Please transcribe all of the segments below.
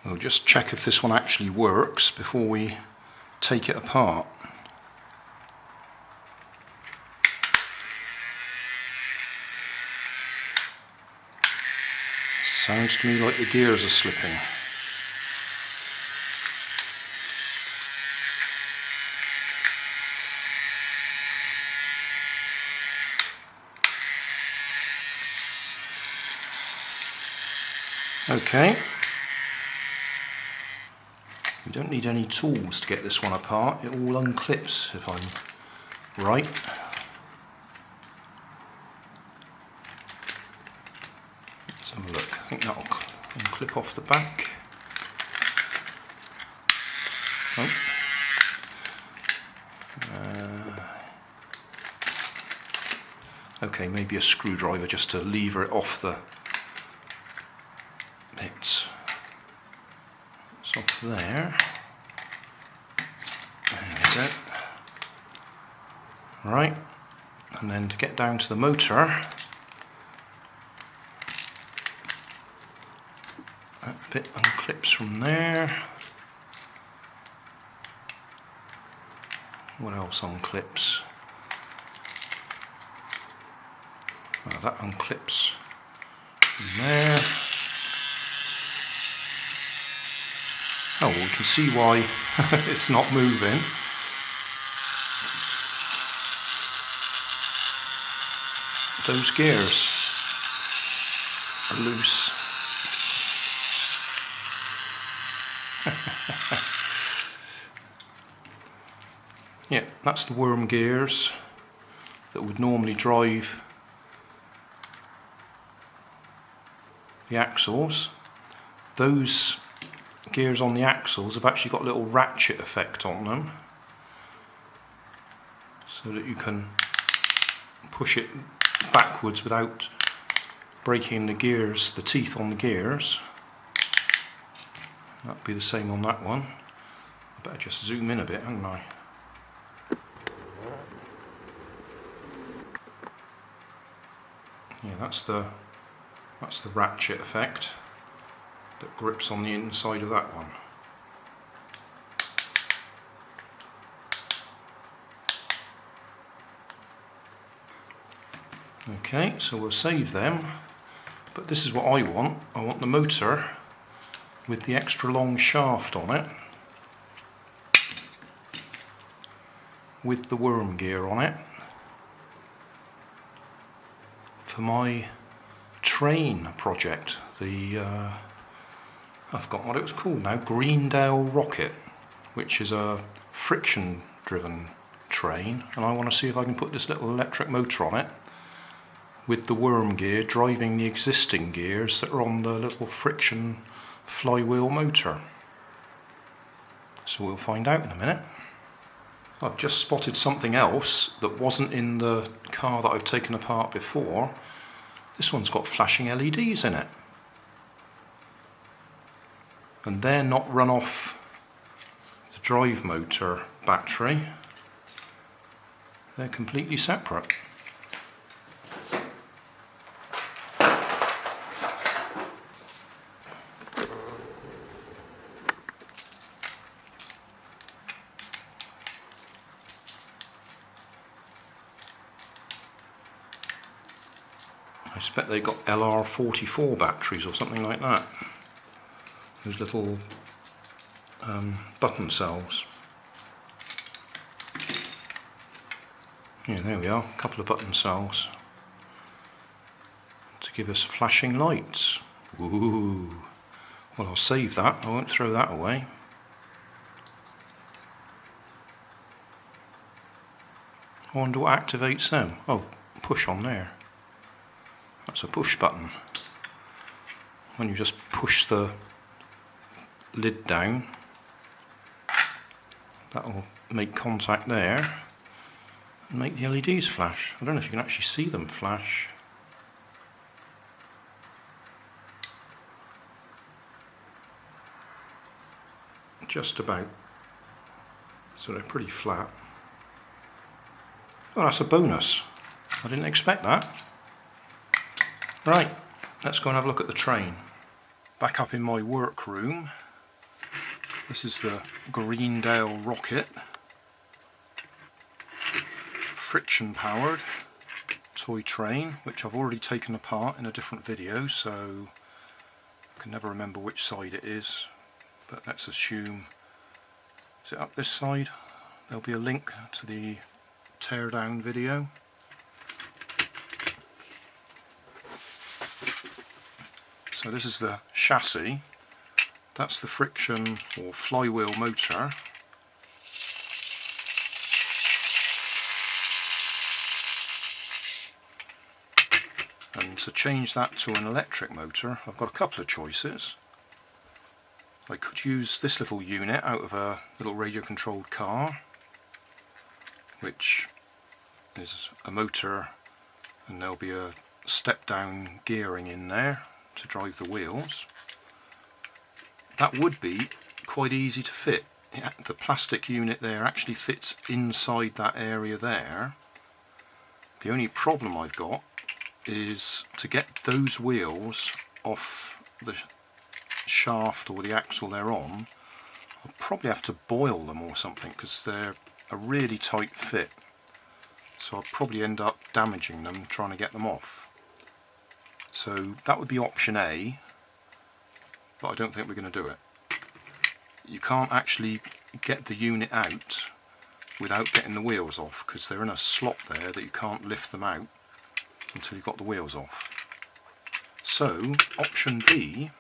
We'll just check if this one actually works before we take it apart. Sounds to me like the gears are slipping. Okay. We don't need any tools to get this one apart. It all unclips if I'm right. Let's have a look. I think that'll clip off the back. Oh. Okay, maybe a screwdriver just to lever it off the bits. It's off there. There we go. Right, and then to get down to the motor, that bit unclips from there. What else unclips? Well, that unclips from there. Oh, we can see why it's not moving. Those gears are loose. Yeah, that's the worm gears that would normally drive the axles. Those gears on the axles have actually got a little ratchet effect on them, so that you can push it backwards without breaking the gears, the teeth on the gears. That'd be the same on that one. I better just zoom in a bit, haven't I? Yeah, that's the ratchet effect that grips on the inside of that one. Okay, so we'll save them, but this is what I want. I want the motor with the extra long shaft on it, with the worm gear on it, for my train project, the I've forgotten what it was called now, Greendale rocket, which is a friction driven train, and I want to see if I can put this little electric motor on it with the worm gear driving the existing gears that are on the little friction flywheel motor. So we'll find out in a minute. I've just spotted something else that wasn't in the car that I've taken apart before. This one's got flashing LEDs in it, and they're not run off the drive motor battery. They're completely separate. I expect they got LR44 batteries or something like that. Those little button cells. Yeah, there we are, a couple of button cells to give us flashing lights. Ooh. Well, I'll save that, I won't throw that away. I wonder what activates them. Oh, push on there. That's a push button. When you just push the lid down, that'll make contact there and make the LEDs flash. I don't know if you can actually see them flash. Just about. So they're pretty flat. Oh, that's a bonus. I didn't expect that. Right, let's go and have a look at the train. Back up in my workroom, This is the Greendale rocket, friction powered toy train, which I've already taken apart in a different video, so I can never remember which side it is, but let's assume, is it up this side? There'll be a link to the teardown video. So this is the chassis, that's the friction or flywheel motor. And to change that to an electric motor, I've got a couple of choices. I could use this little unit out of a little radio controlled car, which is a motor, and there'll be a step down gearing in there to drive the wheels. That would be quite easy to fit. The plastic unit there actually fits inside that area there. The only problem I've got is to get those wheels off the shaft or the axle they're on. I'll probably have to boil them or something because they're a really tight fit, so I'll probably end up damaging them trying to get them off. So that would be option A, but I don't think we're going to do it. You can't actually get the unit out without getting the wheels off, because they're in a slot there that you can't lift them out until you've got the wheels off. So option B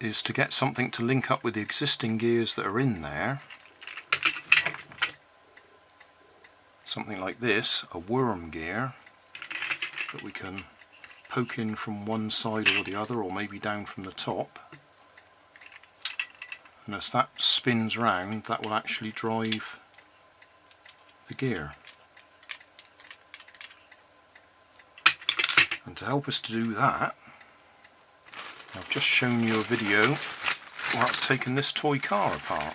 is to get something to link up with the existing gears that are in there. Something like this, a worm gear that we can poke in from one side or the other, or maybe down from the top. And as that spins round, that will actually drive the gear. And to help us to do that, I've just shown you a video where I've taken this toy car apart,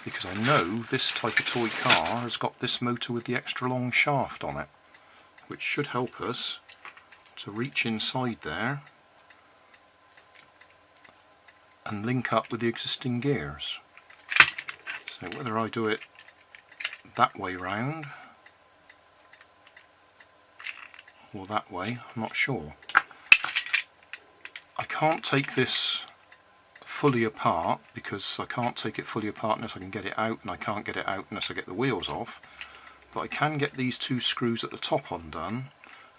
because I know this type of toy car has got this motor with the extra long shaft on it, which should help us to reach inside there and link up with the existing gears. So whether I do it that way round or that way, I'm not sure. I can't take this fully apart because I can't take it fully apart unless I can get it out, and I can't get it out unless I get the wheels off. But I can get these two screws at the top undone,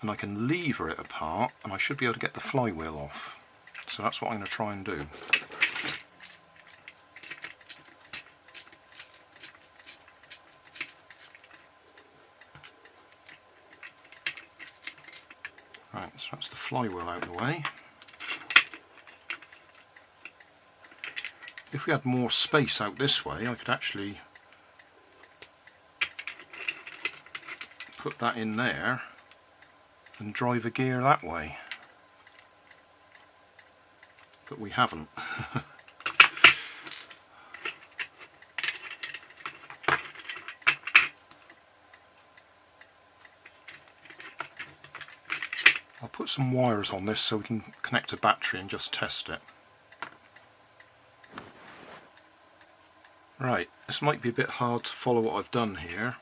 and I can lever it apart, and I should be able to get the flywheel off. So that's what I'm going to try and do. Right, so that's the flywheel out of the way. If we had more space out this way, I could actually put that in there and drive a gear that way. But we haven't. I'll put some wires on this so we can connect a battery and just test it. Right, this might be a bit hard to follow what I've done here.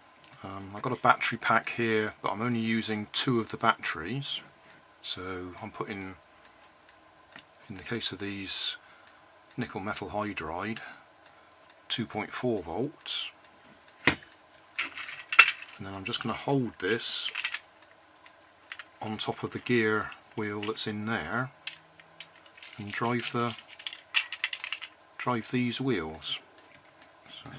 I've got a battery pack here, but I'm only using 2 of the batteries. So I'm putting, in the case of these, nickel metal hydride, 2.4 volts. And then I'm just going to hold this on top of the gear wheel that's in there and drive these wheels. So,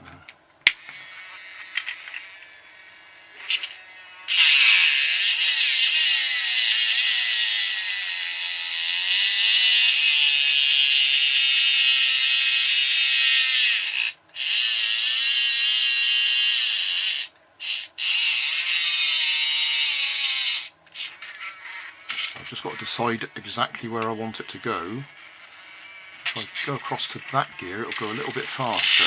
I've just got to decide exactly where I want it to go. If I go across to that gear, it'll go a little bit faster.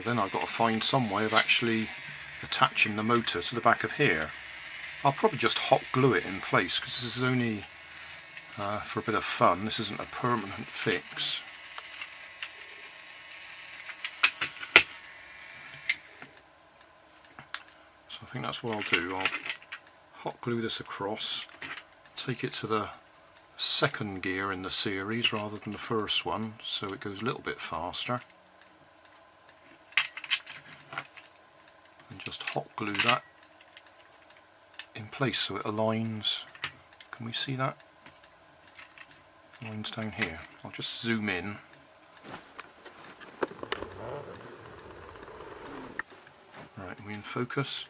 then I've got to find some way of actually attaching the motor to the back of here. I'll probably just hot glue it in place because this is only for a bit of fun. This isn't a permanent fix. So I think that's what I'll do. I'll hot glue this across, take it to the second gear in the series rather than the first one, so it goes a little bit faster, and just hot glue that in place so it aligns. Can we see that? Aligns down here. I'll just zoom in. Right, are we in focus?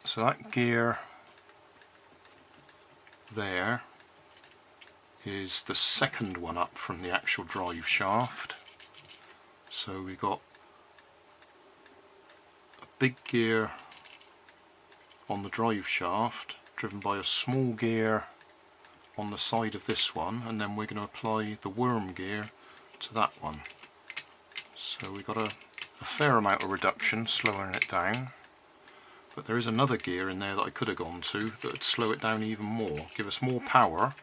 So that gear there is the second one up from the actual drive shaft. So we got a big gear on the drive shaft driven by a small gear on the side of this one, and then we're going to apply the worm gear to that one. So we got a fair amount of reduction, slowing it down. But there is another gear in there that I could have gone to that would slow it down even more, give us more power,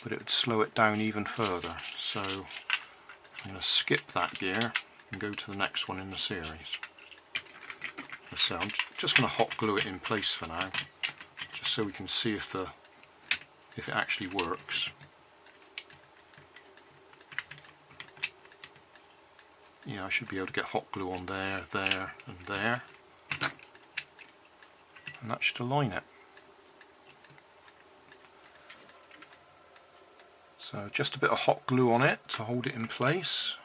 but it would slow it down even further. So I'm going to skip that gear and go to the next one in the series. So I'm just going to hot glue it in place for now, just so we can see if it actually works. Yeah, I should be able to get hot glue on there, there and there. And that should align it. So just a bit of hot glue on it to hold it in place.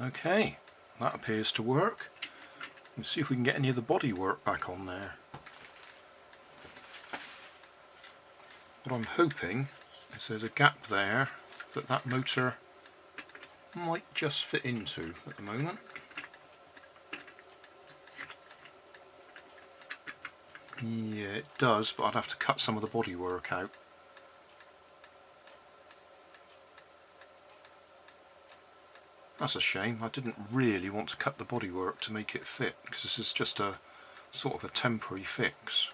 Okay, that appears to work. Let's see if we can get any of the body work back on there. What I'm hoping is there's a gap there that motor might just fit into at the moment. Yeah, it does, but I'd have to cut some of the body work out. That's a shame. I didn't really want to cut the body work to make it fit, because this is just a sort of a temporary fix.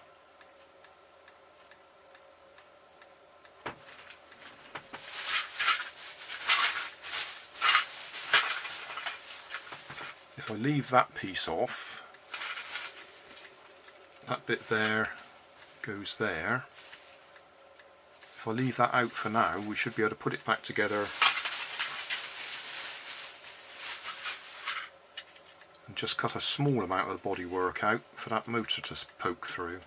If I leave that piece off, that bit there goes there. If I leave that out for now, we should be able to put it back together and just cut a small amount of the body work out for that motor to poke through.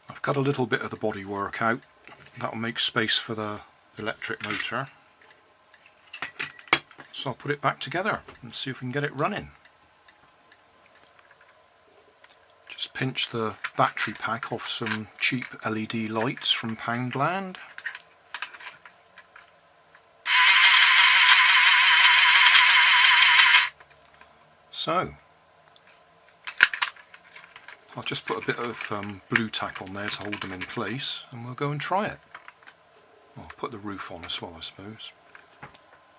I've cut a little bit of the body work out. That'll make space for the electric motor. So I'll put it back together and see if we can get it running. Just pinch the battery pack off some cheap LED lights from Poundland. So I'll just put a bit of blue tack on there to hold them in place, and we'll go and try it. I'll put the roof on as well, I suppose.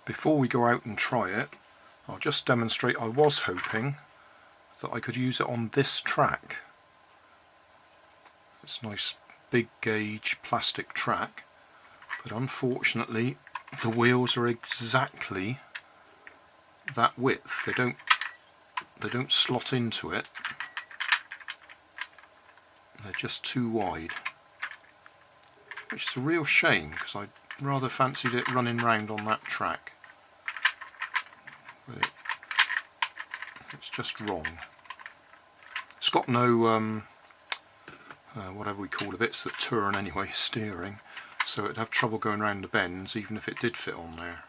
Before we go out and try it, I'll just demonstrate. I was hoping that I could use it on this track. It's a nice big gauge plastic track, but unfortunately the wheels are exactly that width. They don't slot into it. They're just too wide, which is a real shame because I rather fancied it running round on that track. But it's just wrong. It's got no whatever we call the bits that turn anyway, steering, so it'd have trouble going around the bends even if it did fit on there.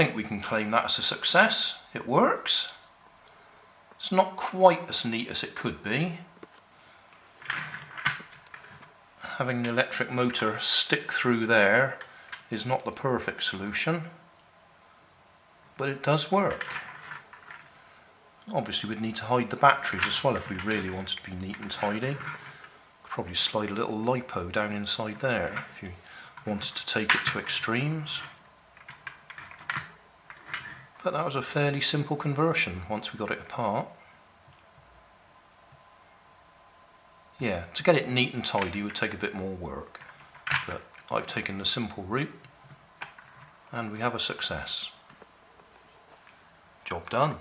think we can claim that as a success. It works. It's not quite as neat as it could be. Having the electric motor stick through there is not the perfect solution, but it does work. Obviously we'd need to hide the batteries as well if we really wanted to be neat and tidy. Could probably slide a little LiPo down inside there if you wanted to take it to extremes. But that was a fairly simple conversion once we got it apart. Yeah, to get it neat and tidy would take a bit more work, but I've taken the simple route and we have a success. Job done.